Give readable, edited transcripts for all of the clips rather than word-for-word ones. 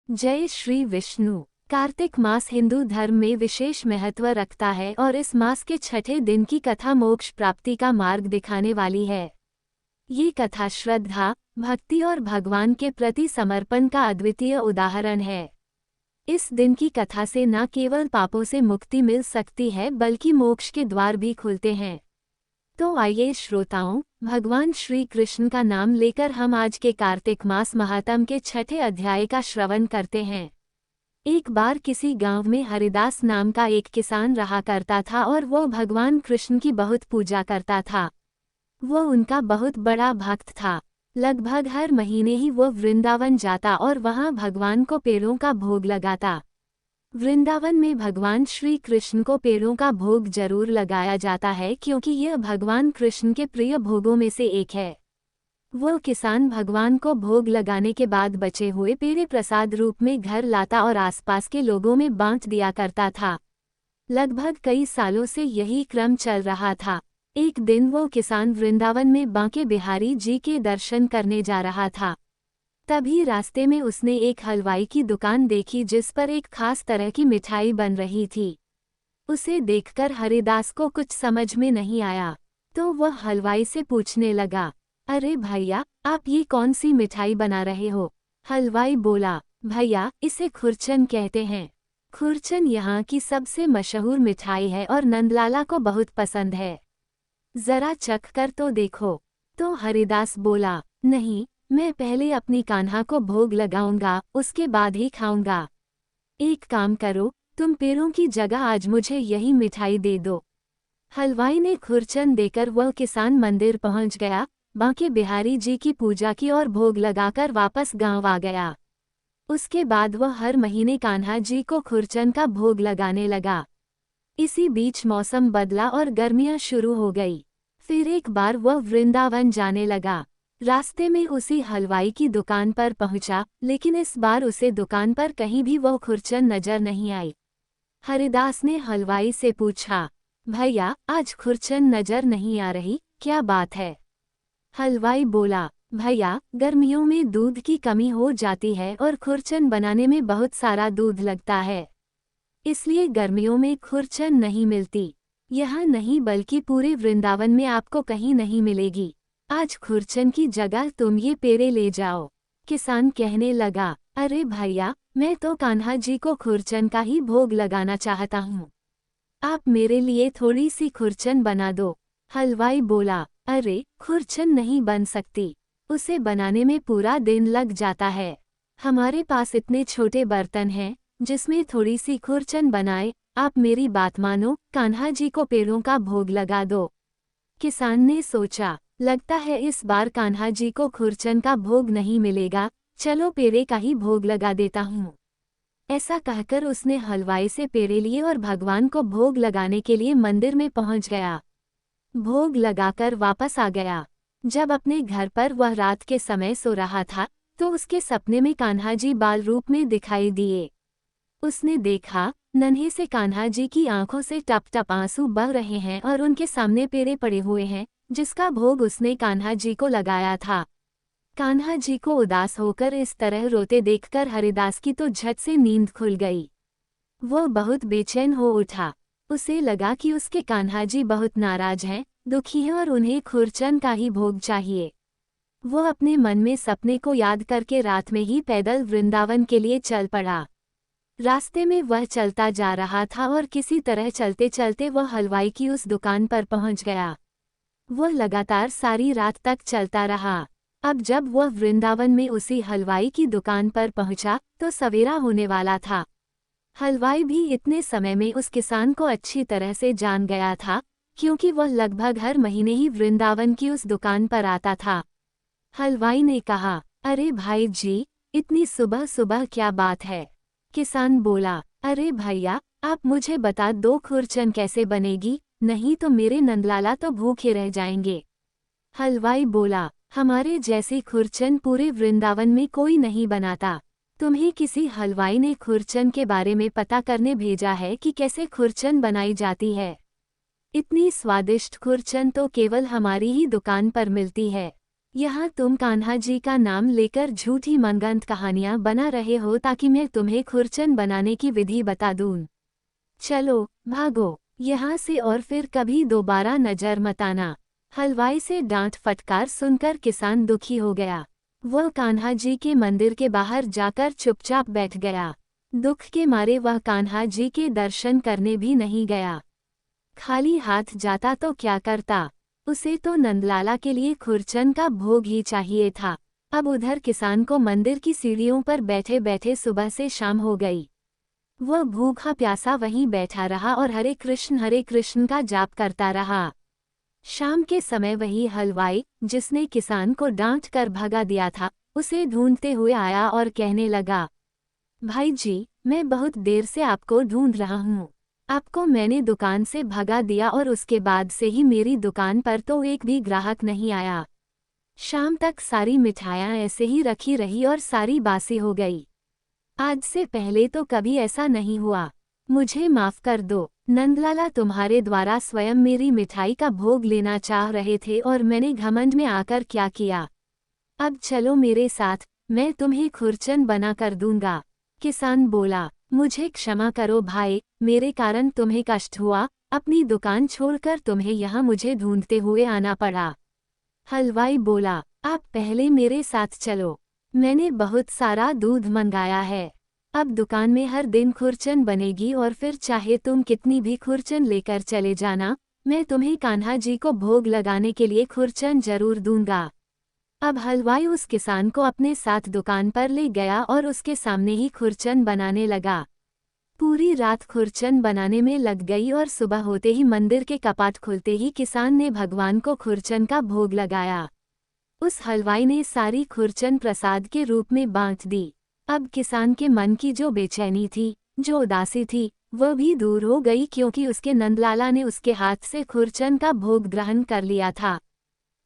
जय श्री विष्णु। कार्तिक मास हिंदू धर्म में विशेष महत्व रखता है और इस मास के छठे दिन की कथा मोक्ष प्राप्ति का मार्ग दिखाने वाली है। ये कथा श्रद्धा, भक्ति और भगवान के प्रति समर्पण का अद्वितीय उदाहरण है। इस दिन की कथा से न केवल पापों से मुक्ति मिल सकती है बल्कि मोक्ष के द्वार भी खुलते हैं। तो आइए श्रोताओं, भगवान श्री कृष्ण का नाम लेकर हम आज के कार्तिक मास महात्म के छठे अध्याय का श्रवण करते हैं। एक बार किसी गांव में हरिदास नाम का एक किसान रहा करता था और वो भगवान कृष्ण की बहुत पूजा करता था। वो उनका बहुत बड़ा भक्त था। लगभग हर महीने ही वो वृंदावन जाता और वहां भगवान को पेड़ों का भोग लगाता। वृंदावन में भगवान श्री कृष्ण को पेड़ों का भोग जरूर लगाया जाता है क्योंकि यह भगवान कृष्ण के प्रिय भोगों में से एक है। वो किसान भगवान को भोग लगाने के बाद बचे हुए पेड़े प्रसाद रूप में घर लाता और आसपास के लोगों में बांट दिया करता था। लगभग कई सालों से यही क्रम चल रहा था। एक दिन वो किसान वृंदावन में बांके बिहारी जी के दर्शन करने जा रहा था। तभी रास्ते में उसने एक हलवाई की दुकान देखी जिस पर एक खास तरह की मिठाई बन रही थी। उसे देखकर हरिदास को कुछ समझ में नहीं आया, तो वह हलवाई से पूछने लगा, अरे भैया, आप ये कौन सी मिठाई बना रहे हो? हलवाई बोला, भैया, इसे खुरचन कहते हैं। खुरचन यहाँ की सबसे मशहूर मिठाई है और नंदलाला को बहुत पसंद है। जरा चख कर तो देखो। तो हरिदास बोला, नहीं, मैं पहले अपनी कान्हा को भोग लगाऊंगा, उसके बाद ही खाऊंगा। एक काम करो, तुम पेड़ों की जगह आज मुझे यही मिठाई दे दो। हलवाई ने खुरचन देकर वह किसान मंदिर पहुंच गया, बांके बिहारी जी की पूजा की और भोग लगाकर वापस गांव आ गया। उसके बाद वह हर महीने कान्हा जी को खुरचन का भोग लगाने लगा। इसी बीच मौसम बदला और गर्मियां शुरू हो गई। फिर एक बार वह वृंदावन जाने लगा। रास्ते में उसी हलवाई की दुकान पर पहुंचा, लेकिन इस बार उसे दुकान पर कहीं भी वह खुरचन नजर नहीं आई। हरिदास ने हलवाई से पूछा, भैया, आज खुरचन नजर नहीं आ रही, क्या बात है? हलवाई बोला, भैया, गर्मियों में दूध की कमी हो जाती है और खुरचन बनाने में बहुत सारा दूध लगता है, इसलिए गर्मियों में खुरचन नहीं मिलती। यह नहीं बल्कि पूरे वृंदावन में आपको कहीं नहीं मिलेगी। आज खुरचन की जगह तुम ये पेड़े ले जाओ। किसान कहने लगा, अरे भैया, मैं तो कान्हा जी को खुरचन का ही भोग लगाना चाहता हूँ। आप मेरे लिए थोड़ी सी खुरचन बना दो। हलवाई बोला, अरे, खुरचन नहीं बन सकती, उसे बनाने में पूरा दिन लग जाता है। हमारे पास इतने छोटे बर्तन हैं जिसमें थोड़ी सी खुरचन बनाए। आप मेरी बात मानो, कान्हा जी को पेड़ों का भोग लगा दो। किसान ने सोचा, लगता है इस बार कान्हा जी को खुरचन का भोग नहीं मिलेगा, चलो पेड़े का ही भोग लगा देता हूँ। ऐसा कहकर उसने हलवाई से पेड़े लिए और भगवान को भोग लगाने के लिए मंदिर में पहुंच गया। भोग लगाकर वापस आ गया। जब अपने घर पर वह रात के समय सो रहा था तो उसके सपने में कान्हा जी बाल रूप में दिखाई दिए। उसने देखा, नन्हे से कान्हा जी की आंखों से टप टप आंसू बह रहे हैं और उनके सामने पेड़े पड़े हुए हैं जिसका भोग उसने कान्हा जी को लगाया था। कान्हा जी को उदास होकर इस तरह रोते देखकर हरिदास की तो झट से नींद खुल गई। वो बहुत बेचैन हो उठा। उसे लगा कि उसके कान्हा जी बहुत नाराज हैं, दुखी हैं और उन्हें खुरचन का ही भोग चाहिए। वो अपने मन में सपने को याद करके रात में ही पैदल वृंदावन के लिए चल पड़ा। रास्ते में वह चलता जा रहा था और किसी तरह चलते चलते वह हलवाई की उस दुकान पर पहुंच गया। वह लगातार सारी रात तक चलता रहा। अब जब वह वृंदावन में उसी हलवाई की दुकान पर पहुंचा तो सवेरा होने वाला था। हलवाई भी इतने समय में उस किसान को अच्छी तरह से जान गया था क्योंकि वह लगभग हर महीने ही वृंदावन की उस दुकान पर आता था। हलवाई ने कहा, अरे भाई जी, इतनी सुबह सुबह क्या बात है? किसान बोला, अरे भैया, आप मुझे बता दो खुरचन कैसे बनेगी, नहीं तो मेरे नंदलाला तो भूखे रह जाएंगे। हलवाई बोला, हमारे जैसी खुरचन पूरे वृंदावन में कोई नहीं बनाता। तुम्हें किसी हलवाई ने खुरचन के बारे में पता करने भेजा है कि कैसे खुरचन बनाई जाती है? इतनी स्वादिष्ट खुरचन तो केवल हमारी ही दुकान पर मिलती है। यहाँ तुम कान्हा जी का नाम लेकर झूठी मनगढ़ंत कहानियां बना रहे हो ताकि मैं तुम्हें खुरचन बनाने की विधि बता दूं। चलो भागो यहाँ से और फिर कभी दोबारा नजर मत आना। हलवाई से डांट फटकार सुनकर किसान दुखी हो गया। वह कान्हा जी के मंदिर के बाहर जाकर चुपचाप बैठ गया। दुख के मारे वह कान्हा जी के दर्शन करने भी नहीं गया। खाली हाथ जाता तो क्या करता, उसे तो नंदलाला के लिए खुरचन का भोग ही चाहिए था। अब उधर किसान को मंदिर की सीढ़ियों पर बैठे बैठे सुबह से शाम हो गई। वह भूखा प्यासा वहीं बैठा रहा और हरे कृष्ण का जाप करता रहा। शाम के समय वही हलवाई, जिसने किसान को डांट कर भगा दिया था, उसे ढूंढते हुए आया और कहने लगा, भाई जी, मैं बहुत देर से आपको ढूंढ रहा हूँ। आपको मैंने दुकान से भगा दिया और उसके बाद से ही मेरी दुकान पर तो एक भी ग्राहक नहीं आया। शाम तक सारी मिठाइयाँ ऐसे ही रखी रही और सारी बासी हो गई। आज से पहले तो कभी ऐसा नहीं हुआ। मुझे माफ कर दो। नंदलाला तुम्हारे द्वारा स्वयं मेरी मिठाई का भोग लेना चाह रहे थे और मैंने घमंड में आकर क्या किया। अब चलो मेरे साथ, मैं तुम्हें खुरचन बना कर दूंगा। किसान बोला, मुझे क्षमा करो भाई, मेरे कारण तुम्हें कष्ट हुआ, अपनी दुकान छोड़कर तुम्हें यहाँ मुझे ढूंढते हुए आना पड़ा। हलवाई बोला, आप पहले मेरे साथ चलो, मैंने बहुत सारा दूध मंगाया है। अब दुकान में हर दिन खुरचन बनेगी और फिर चाहे तुम कितनी भी खुरचन लेकर चले जाना, मैं तुम्हें कान्हा जी को भोग लगाने के लिए खुरचन जरूर दूंगा। अब हलवाई उस किसान को अपने साथ दुकान पर ले गया और उसके सामने ही खुरचन बनाने लगा। पूरी रात खुरचन बनाने में लग गई और सुबह होते ही मंदिर के कपाट खुलते ही किसान ने भगवान को खुरचन का भोग लगाया। उस हलवाई ने सारी खुरचन प्रसाद के रूप में बांट दी। अब किसान के मन की जो बेचैनी थी, जो उदासी थी, वह भी दूर हो गई क्योंकि उसके नंदलाला ने उसके हाथ से खुरचन का भोग ग्रहण कर लिया था।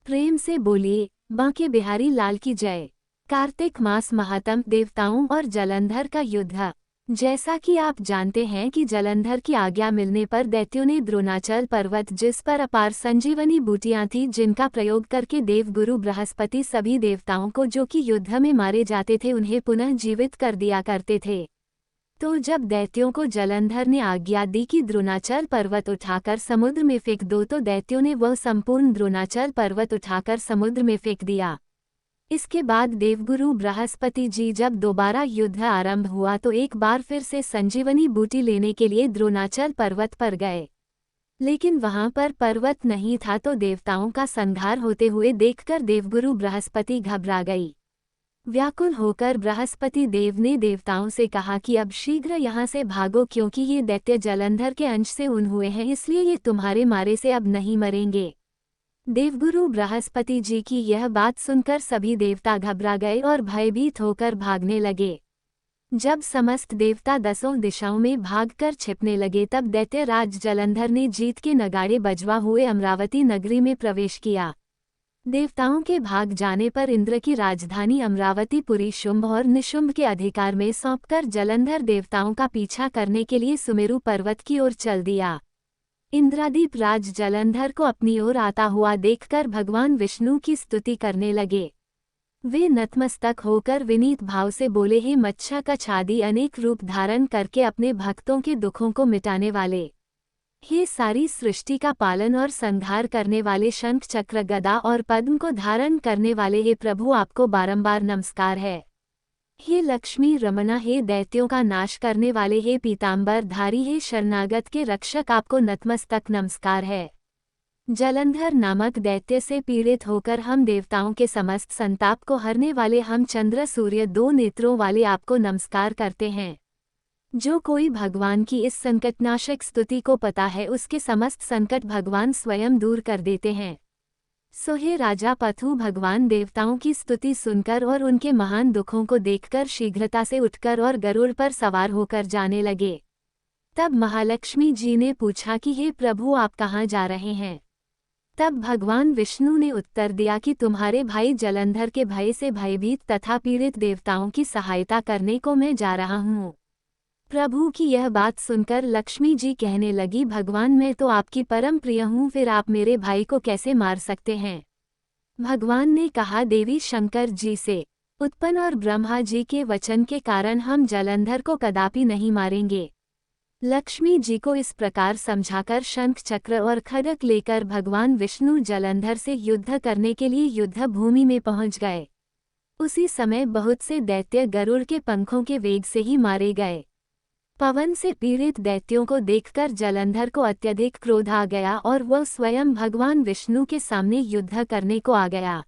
प्रेम से बोलिए, बांके बिहारी लाल की जय। कार्तिक मास महात्म देवताओं और जलंधर का युद्ध। जैसा कि आप जानते हैं कि जलंधर की आज्ञा मिलने पर दैत्यों ने द्रोणाचल पर्वत, जिस पर अपार संजीवनी बूटियां थी, जिनका प्रयोग करके देवगुरु बृहस्पति सभी देवताओं को जो कि युद्ध में मारे जाते थे उन्हें पुनः जीवित कर दिया करते थे। तो जब दैत्यों को जलंधर ने आज्ञा दी कि द्रोणाचल पर्वत उठाकर समुद्र में फेंक दो, तो दैत्यों ने वह संपूर्ण द्रोणाचल पर्वत उठाकर समुद्र में फेंक दिया। इसके बाद देवगुरु बृहस्पति जी जब दोबारा युद्ध आरंभ हुआ तो एक बार फिर से संजीवनी बूटी लेने के लिए द्रोणाचल पर्वत पर गए, लेकिन वहां पर पर्वत नहीं था। तो देवताओं का संहार होते हुए देखकर देवगुरु बृहस्पति घबरा गई। व्याकुल होकर बृहस्पति देव ने देवताओं से कहा कि अब शीघ्र यहाँ से भागो, क्योंकि ये दैत्य जलंधर के अंश से उन हुए हैं, इसलिए ये तुम्हारे मारे से अब नहीं मरेंगे। देवगुरु बृहस्पति जी की यह बात सुनकर सभी देवता घबरा गए और भयभीत होकर भागने लगे। जब समस्त देवता दसों दिशाओं में भागकर छिपने लगे, तब दैत्यराज जलंधर ने जीत के नगाड़े बजवा हुए अमरावती नगरी में प्रवेश किया। देवताओं के भाग जाने पर इंद्र की राजधानी अमरावतीपुरी शुंभ और निशुंभ के अधिकार में सौंपकर जलंधर देवताओं का पीछा करने के लिए सुमेरु पर्वत की ओर चल दिया। इंद्रादीप राज जलंधर को अपनी ओर आता हुआ देखकर भगवान विष्णु की स्तुति करने लगे। वे नतमस्तक होकर विनीत भाव से बोले, हे मत्स्यकच्छ आदि अनेक रूप धारण करके अपने भक्तों के दुखों को मिटाने वाले, हे सारी सृष्टि का पालन और संहार करने वाले, शंख चक्र गदा और पद्म को धारण करने वाले, हे प्रभु आपको बारंबार नमस्कार है। हे लक्ष्मी रमना, हे दैत्यों का नाश करने वाले, हे पीतांबर धारी, हे शरणागत के रक्षक, आपको नतमस्तक नमस्कार है। जलंधर नामक दैत्य से पीड़ित होकर हम देवताओं के समस्त संताप को हरने वाले, हम चंद्र सूर्य दो नेत्रों वाले आपको नमस्कार करते हैं। जो कोई भगवान की इस संकटनाशक स्तुति को पता है, उसके समस्त संकट भगवान स्वयं दूर कर देते हैं। सो हे राजा पथु, भगवान देवताओं की स्तुति सुनकर और उनके महान दुखों को देखकर शीघ्रता से उठकर और गरुड़ पर सवार होकर जाने लगे। तब महालक्ष्मी जी ने पूछा कि हे प्रभु, आप कहाँ जा रहे हैं? तब भगवान विष्णु ने उत्तर दिया कि तुम्हारे भाई जलंधर के भय से भयभीत तथा पीड़ित देवताओं की सहायता करने को मैं जा रहा हूँ। प्रभु की यह बात सुनकर लक्ष्मी जी कहने लगी, भगवान मैं तो आपकी परम प्रिय हूँ, फिर आप मेरे भाई को कैसे मार सकते हैं? भगवान ने कहा, देवी शंकर जी से उत्पन्न और ब्रह्मा जी के वचन के कारण हम जलंधर को कदापि नहीं मारेंगे। लक्ष्मी जी को इस प्रकार समझाकर शंख चक्र और खड्ग लेकर भगवान विष्णु जलंधर से युद्ध करने के लिए युद्ध भूमि में पहुंच गए। उसी समय बहुत से दैत्य गरुड़ के पंखों के वेग से ही मारे गए। पवन से पीड़ित दैत्यों को देखकर जलंधर को अत्यधिक क्रोध आ गया और वह स्वयं भगवान विष्णु के सामने युद्ध करने को आ गया।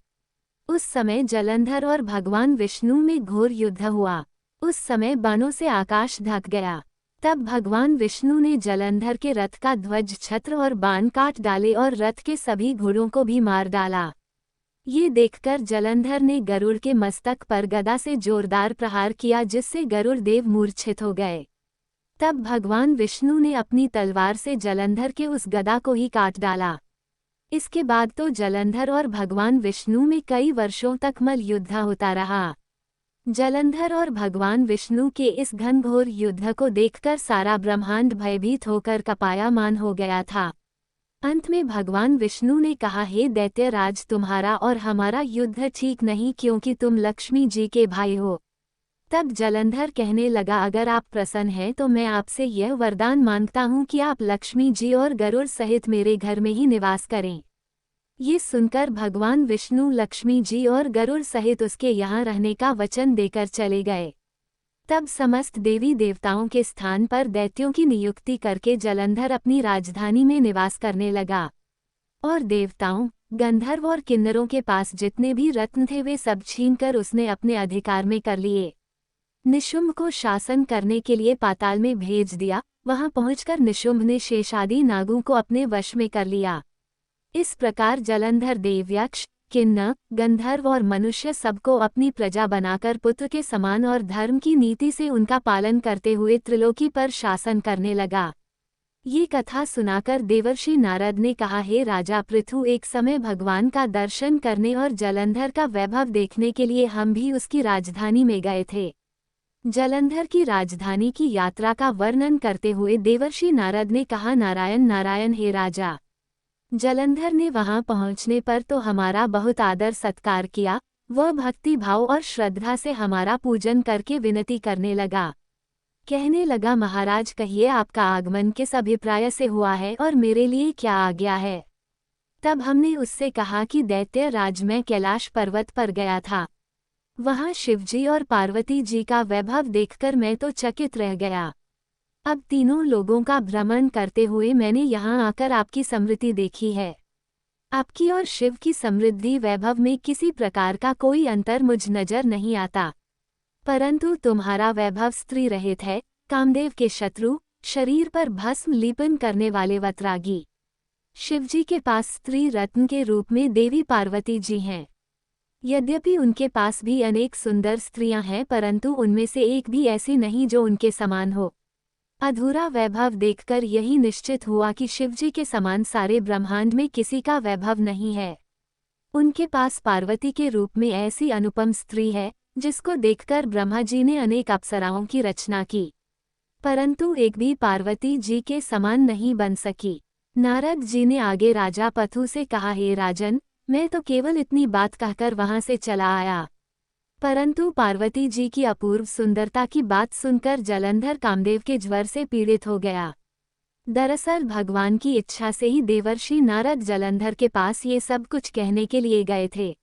उस समय जलंधर और भगवान विष्णु में घोर युद्ध हुआ। उस समय बाणों से आकाश ढक गया। तब भगवान विष्णु ने जलंधर के रथ का ध्वज छत्र और बाण काट डाले और रथ के सभी घोड़ों को भी मार डाला। ये देखकर जलंधर ने गरुड़ के मस्तक पर गदा से जोरदार प्रहार किया, जिससे गरुड़ देव मूर्छित हो गए। तब भगवान विष्णु ने अपनी तलवार से जलंधर के उस गदा को ही काट डाला। इसके बाद तो जलंधर और भगवान विष्णु में कई वर्षों तक मल्ल युद्ध होता रहा। जलंधर और भगवान विष्णु के इस घनघोर युद्ध को देखकर सारा ब्रह्मांड भयभीत होकर कपायमान हो गया था। अंत में भगवान विष्णु ने कहा, हे दैत्यराज, तुम्हारा और हमारा युद्ध ठीक नहीं, क्योंकि तुम लक्ष्मी जी के भाई हो। तब जलंधर कहने लगा, अगर आप प्रसन्न हैं तो मैं आपसे यह वरदान मांगता हूँ कि आप लक्ष्मी जी और गरुड़ सहित मेरे घर में ही निवास करें। ये सुनकर भगवान विष्णु लक्ष्मी जी और गरुड़ सहित उसके यहाँ रहने का वचन देकर चले गए। तब समस्त देवी देवताओं के स्थान पर दैत्यों की नियुक्ति करके जलंधर अपनी राजधानी में निवास करने लगा। और देवताओं, गंधर्व और किन्नरों के पास जितने भी रत्न थे वे सब छीनकर उसने अपने अधिकार में कर लिए। निशुंभ को शासन करने के लिए पाताल में भेज दिया। वहां पहुंचकर निशुंभ ने शेषादि नागों को अपने वश में कर लिया। इस प्रकार जलंधर देवयक्ष, किन्नर, गंधर्व और मनुष्य सबको अपनी प्रजा बनाकर पुत्र के समान और धर्म की नीति से उनका पालन करते हुए त्रिलोकी पर शासन करने लगा। ये कथा सुनाकर देवर्षि नारद ने कहा, हे राजा पृथु, एक समय भगवान का दर्शन करने और जलंधर का वैभव देखने के लिए हम भी उसकी राजधानी में गए थे। जलंधर की राजधानी की यात्रा का वर्णन करते हुए देवर्षि नारद ने कहा, नारायण नारायण, हे राजा। जलंधर ने वहां पहुंचने पर तो हमारा बहुत आदर सत्कार किया। वह भक्ति भाव और श्रद्धा से हमारा पूजन करके विनती करने लगा। कहने लगा, महाराज कहिए, आपका आगमन किस अभिप्राय से हुआ है और मेरे लिए क्या आज्ञा है। तब हमने उससे कहा कि दैत्य राज, मैं कैलाश पर्वत पर गया था। वहां शिवजी और पार्वती जी का वैभव देखकर मैं तो चकित रह गया। अब तीनों लोगों का भ्रमण करते हुए मैंने यहाँ आकर आपकी समृद्धि देखी है। आपकी और शिव की समृद्धि वैभव में किसी प्रकार का कोई अंतर मुझ नजर नहीं आता, परंतु तुम्हारा वैभव स्त्री रहित है, कामदेव के शत्रु, शरीर पर भस्म लेपन करने वाले वतरागी। शिवजी के पास स्त्री रत्न के रूप में देवी पार्वती जी हैं। यद्यपि उनके पास भी अनेक सुंदर स्त्रियां हैं, परंतु उनमें से एक भी ऐसी नहीं जो उनके समान हो। अधूरा वैभव देखकर यही निश्चित हुआ कि शिवजी के समान सारे ब्रह्मांड में किसी का वैभव नहीं है। उनके पास पार्वती के रूप में ऐसी अनुपम स्त्री है, जिसको देखकर ब्रह्मा जी ने अनेक अप्सराओं की रचना की, परंतु एक भी पार्वती जी के समान नहीं बन सकी। नारद जी ने आगे राजा पथु से कहा, हे राजन, मैं तो केवल इतनी बात कहकर वहां से चला आया, परंतु पार्वती जी की अपूर्व सुंदरता की बात सुनकर जलंधर कामदेव के ज्वर से पीड़ित हो गया। दरअसल भगवान की इच्छा से ही देवर्षि नारद जलंधर के पास ये सब कुछ कहने के लिए गए थे।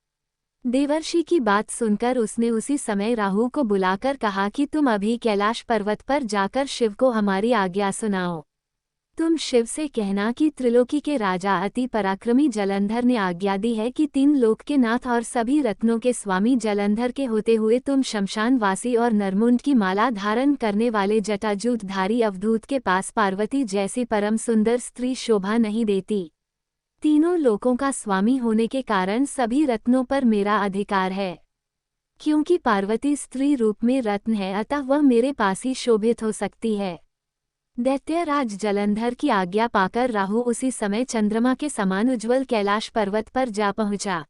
देवर्षि की बात सुनकर उसने उसी समय राहु को बुलाकर कहा कि तुम अभी कैलाश पर्वत पर जाकर शिव को हमारी आज्ञा सुनाओ। तुम शिव से कहना कि त्रिलोकी के राजा अति पराक्रमी जलंधर ने आज्ञा दी है कि तीन लोक के नाथ और सभी रत्नों के स्वामी जलंधर के होते हुए तुम शमशानवासी और नरमुंड की माला धारण करने वाले जटाजूटधारी अवधूत के पास पार्वती जैसी परम सुंदर स्त्री शोभा नहीं देती। तीनों लोकों का स्वामी होने के कारण सभी रत्नों पर मेरा अधिकार है। क्योंकि पार्वती स्त्री रूप में रत्न है, अतः वह मेरे पास ही शोभित हो सकती है। दैत्यराज जलंधर की आज्ञा पाकर राहु उसी समय चंद्रमा के समान उज्ज्वल कैलाश पर्वत पर जा पहुंचा।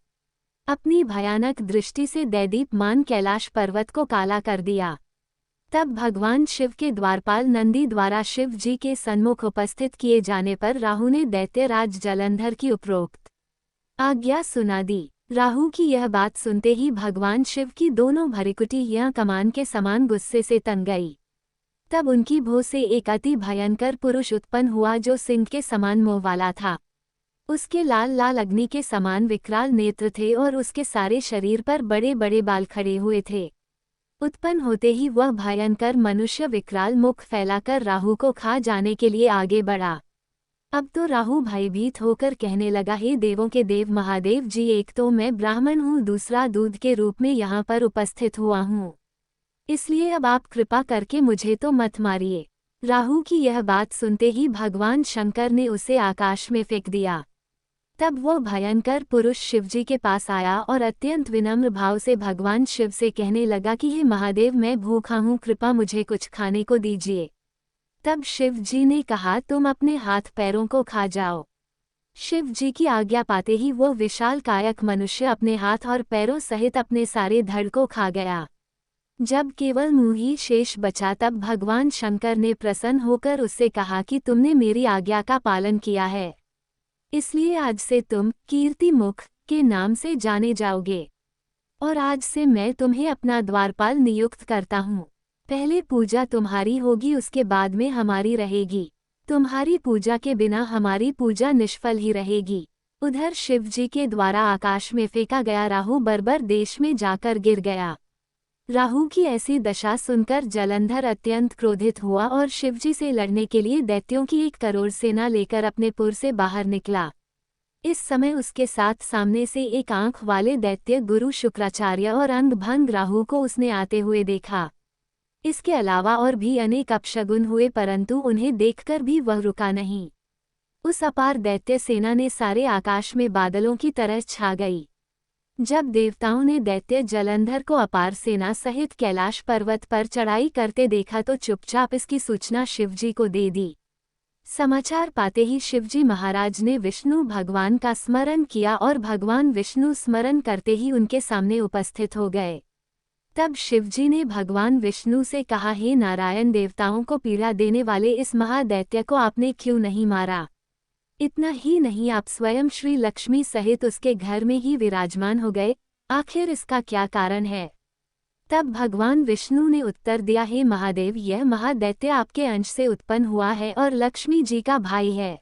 अपनी भयानक दृष्टि से दैदीप्यमान कैलाश पर्वत को काला कर दिया। तब भगवान शिव के द्वारपाल नंदी द्वारा शिव जी के सन्मुख उपस्थित किए जाने पर राहु ने दैत्यराज जलंधर की उपरोक्त आज्ञा सुना दी। राहु की यह बात सुनते ही भगवान शिव की दोनों भृकुटियां कमान के समान गुस्से से तन गई। तब उनकी भौं से एक अति भयंकर पुरुष उत्पन्न हुआ जो सिंह के समान मुंह वाला था। उसके लाल लाल अग्नि के समान विकराल नेत्र थे और उसके सारे शरीर पर बड़े बड़े बाल खड़े हुए थे। उत्पन्न होते ही वह भयंकर मनुष्य विकराल मुख फैलाकर राहु को खा जाने के लिए आगे बढ़ा। अब तो राहु भयभीत होकर कहने लगा, हे देवों के देव महादेव जी, एक तो मैं ब्राह्मण हूँ, दूसरा दूध के रूप में यहाँ पर उपस्थित हुआ हूँ, इसलिए अब आप कृपा करके मुझे तो मत मारिए। राहु की यह बात सुनते ही भगवान शंकर ने उसे आकाश में फेंक दिया। तब वह भयंकर पुरुष शिवजी के पास आया और अत्यंत विनम्र भाव से भगवान शिव से कहने लगा कि हे महादेव, मैं भूखा हूँ, कृपा मुझे कुछ खाने को दीजिए। तब शिव जी ने कहा, तुम अपने हाथ पैरों को खा जाओ। शिव जी की आज्ञा पाते ही वो विशाल कायक मनुष्य अपने हाथ और पैरों सहित अपने सारे धड़ को खा गया। जब केवल मुंह ही शेष बचा तब भगवान शंकर ने प्रसन्न होकर उससे कहा कि तुमने मेरी आज्ञा का पालन किया है, इसलिए आज से तुम कीर्ति मुख के नाम से जाने जाओगे और आज से मैं तुम्हें अपना द्वारपाल नियुक्त करता हूँ। पहले पूजा तुम्हारी होगी, उसके बाद में हमारी रहेगी। तुम्हारी पूजा के बिना हमारी पूजा निष्फल ही रहेगी। उधर शिव जी के द्वारा आकाश में फेंका गया राहु बर्बर देश में जाकर गिर गया। राहु की ऐसी दशा सुनकर जलंधर अत्यंत क्रोधित हुआ और शिवजी से लड़ने के लिए दैत्यों की 1 करोड़ सेना लेकर अपने पुर से बाहर निकला। इस समय उसके साथ सामने से एक आंख वाले दैत्य गुरु शुक्राचार्य और अंग भंग राहु को उसने आते हुए देखा। इसके अलावा और भी अनेक अपशगुन हुए, परंतु उन्हें देखकर भी वह रुका नहीं। उस अपार दैत्य सेना ने सारे आकाश में बादलों की तरह छा गई। जब देवताओं ने दैत्य जलंधर को अपार सेना सहित कैलाश पर्वत पर चढ़ाई करते देखा तो चुपचाप इसकी सूचना शिवजी को दे दी। समाचार पाते ही शिवजी महाराज ने विष्णु भगवान का स्मरण किया और भगवान विष्णु स्मरण करते ही उनके सामने उपस्थित हो गए। तब शिवजी ने भगवान विष्णु से कहा, हे नारायण, देवताओं को पीड़ा देने वाले इस महादैत्य को आपने क्यों नहीं मारा? इतना ही नहीं, आप स्वयं श्री लक्ष्मी सहित उसके घर में ही विराजमान हो गए, आखिर इसका क्या कारण है? तब भगवान विष्णु ने उत्तर दिया, हे महादेव, यह महादैत्य आपके अंश से उत्पन्न हुआ है और लक्ष्मी जी का भाई है,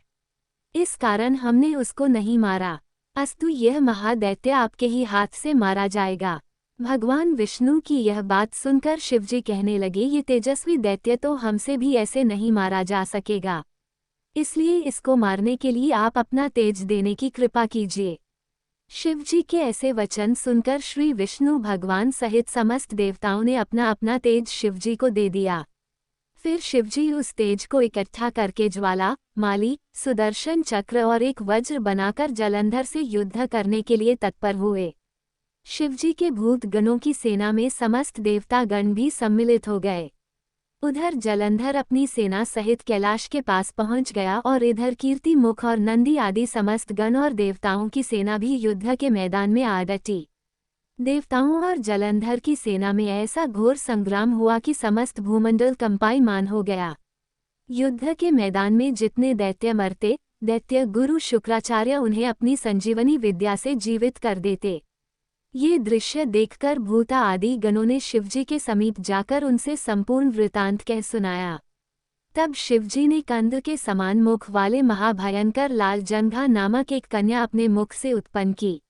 इस कारण हमने उसको नहीं मारा, अस्तु यह महादैत्य आपके ही हाथ से मारा जाएगा। भगवान विष्णु की यह बात सुनकर शिवजी कहने लगे, ये तेजस्वी दैत्य तो हमसे भी ऐसे नहीं मारा जा सकेगा, इसलिए इसको मारने के लिए आप अपना तेज देने की कृपा कीजिए। शिवजी के ऐसे वचन सुनकर श्री विष्णु भगवान सहित समस्त देवताओं ने अपना अपना तेज शिवजी को दे दिया। फिर शिवजी उस तेज को इकट्ठा करके ज्वाला, माली, सुदर्शन चक्र और एक वज्र बनाकर जलंधर से युद्ध करने के लिए तत्पर हुए। शिवजी के भूत गणों की सेना में समस्त देवता गण भी सम्मिलित हो गए। उधर जलंधर अपनी सेना सहित कैलाश के पास पहुंच गया और इधर कीर्ति मुख और नंदी आदि समस्त गण और देवताओं की सेना भी युद्ध के मैदान में आ डटी। देवताओं और जलंधर की सेना में ऐसा घोर संग्राम हुआ कि समस्त भूमंडल कंपायमान हो गया। युद्ध के मैदान में जितने दैत्य मरते, दैत्य गुरु शुक्राचार्य उन्हें अपनी संजीवनी विद्या से जीवित कर देते। ये दृश्य देखकर भूता आदि गणों ने शिवजी के समीप जाकर उनसे संपूर्ण वृतांत कह सुनाया। तब शिवजी ने कंद के समान मुख वाले महाभयंकर लाल जंघा नामक एक कन्या अपने मुख से उत्पन्न की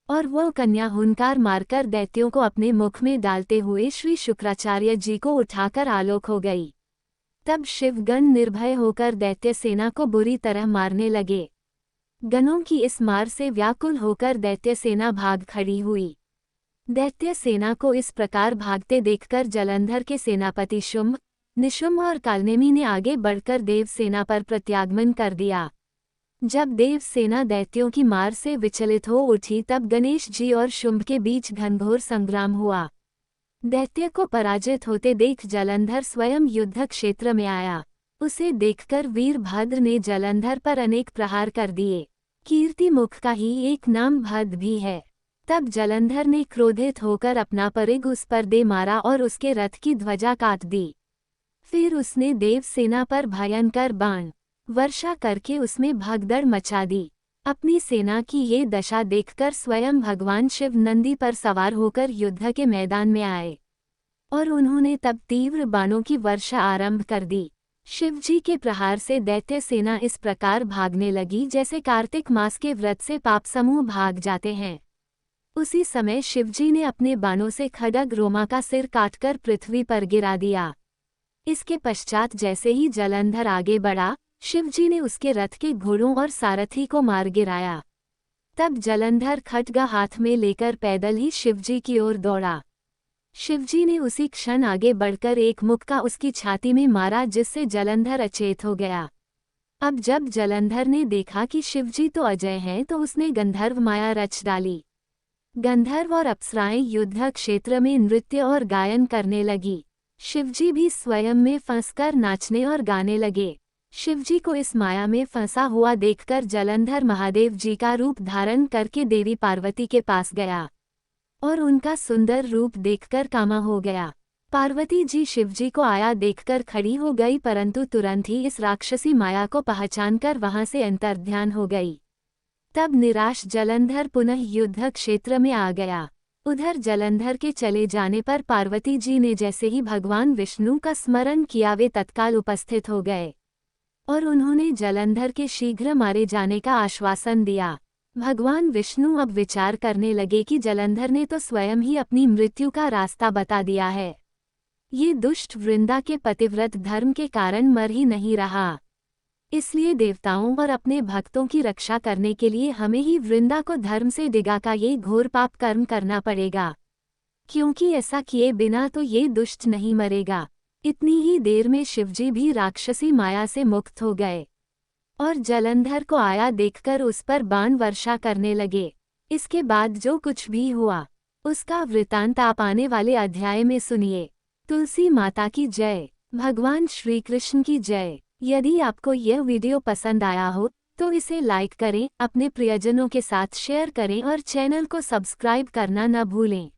और वह कन्या हुंकार मारकर दैत्यों को अपने मुख में डालते हुए श्री शुक्राचार्य जी को उठाकर आलोक हो गई। तब शिवगण निर्भय होकर दैत्य सेना को बुरी तरह मारने लगे। गणों की इस मार से व्याकुल होकर दैत्य सेना भाग खड़ी हुई। दैत्य सेना को इस प्रकार भागते देखकर जलंधर के सेनापति शुंभ, निशुंभ और कालनेमी ने आगे बढ़कर देव सेना पर प्रत्यागमन कर दिया। जब देव सेना दैत्यों की मार से विचलित हो उठी तब गणेश जी और शुंभ के बीच घनघोर संग्राम हुआ। दैत्य को पराजित होते देख जलंधर स्वयं युद्ध क्षेत्र में आया। उसे देखकर वीरभद्र ने जलंधर पर अनेक प्रहार कर दिए। कीर्ति मुख का ही एक नाम भद्र भी है। तब जलंधर ने क्रोधित होकर अपना परिघ उस पर दे मारा और उसके रथ की ध्वजा काट दी। फिर उसने देव सेना पर भयंकर बाण वर्षा करके उसमें भगदड़ मचा दी। अपनी सेना की ये दशा देखकर स्वयं भगवान शिव नंदी पर सवार होकर युद्ध के मैदान में आए और उन्होंने तब तीव्र बाणों की वर्षा आरंभ कर दी। शिवजी के प्रहार से दैत्य सेना इस प्रकार भागने लगी जैसे कार्तिक मास के व्रत से पाप समूह भाग जाते हैं। उसी समय शिवजी ने अपने बाणों से खड्ग रोमा का सिर काटकर पृथ्वी पर गिरा दिया। इसके पश्चात जैसे ही जलंधर आगे बढ़ा, शिवजी ने उसके रथ के घोड़ों और सारथी को मार गिराया। तब जलंधर खड्ग हाथ में लेकर पैदल ही शिवजी की ओर दौड़ा। शिवजी ने उसी क्षण आगे बढ़कर एक मुक्का उसकी छाती में मारा जिससे जलंधर अचेत हो गया। अब जब जलंधर ने देखा कि शिवजी तो अजय हैं तो उसने गंधर्व माया रच डाली। गंधर्व और अप्सराएं युद्ध क्षेत्र में नृत्य और गायन करने लगी। शिवजी भी स्वयं में फंसकर नाचने और गाने लगे। शिवजी को इस माया में फंसा हुआ देखकर जलंधर महादेव जी का रूप धारण करके देवी पार्वती के पास गया और उनका सुंदर रूप देखकर कामा हो गया। पार्वती जी शिवजी को आया देखकर खड़ी हो गई, परंतु तुरंत ही इस राक्षसी माया को पहचानकर वहां से अंतर्ध्यान हो गई। तब निराश जलंधर पुनः युद्ध क्षेत्र में आ गया। उधर जलंधर के चले जाने पर पार्वती जी ने जैसे ही भगवान विष्णु का स्मरण किया वे तत्काल उपस्थित हो गए और उन्होंने जलंधर के शीघ्र मारे जाने का आश्वासन दिया। भगवान विष्णु अब विचार करने लगे कि जलंधर ने तो स्वयं ही अपनी मृत्यु का रास्ता बता दिया है। ये दुष्ट वृंदा के पतिव्रत धर्म के कारण मर ही नहीं रहा, इसलिए देवताओं और अपने भक्तों की रक्षा करने के लिए हमें ही वृंदा को धर्म से डिगा का ये घोर पाप कर्म करना पड़ेगा, क्योंकि ऐसा किए बिना तो ये दुष्ट नहीं मरेगा। इतनी ही देर में शिवजी भी राक्षसी माया से मुक्त हो गए और जलंधर को आया देखकर उस पर बाण वर्षा करने लगे। इसके बाद जो कुछ भी हुआ उसका वृतांत आप आने वाले अध्याय में सुनिए। तुलसी माता की जय, भगवान श्री कृष्ण की जय। यदि आपको यह वीडियो पसंद आया हो तो इसे लाइक करें, अपने प्रियजनों के साथ शेयर करें और चैनल को सब्सक्राइब करना न भूलें।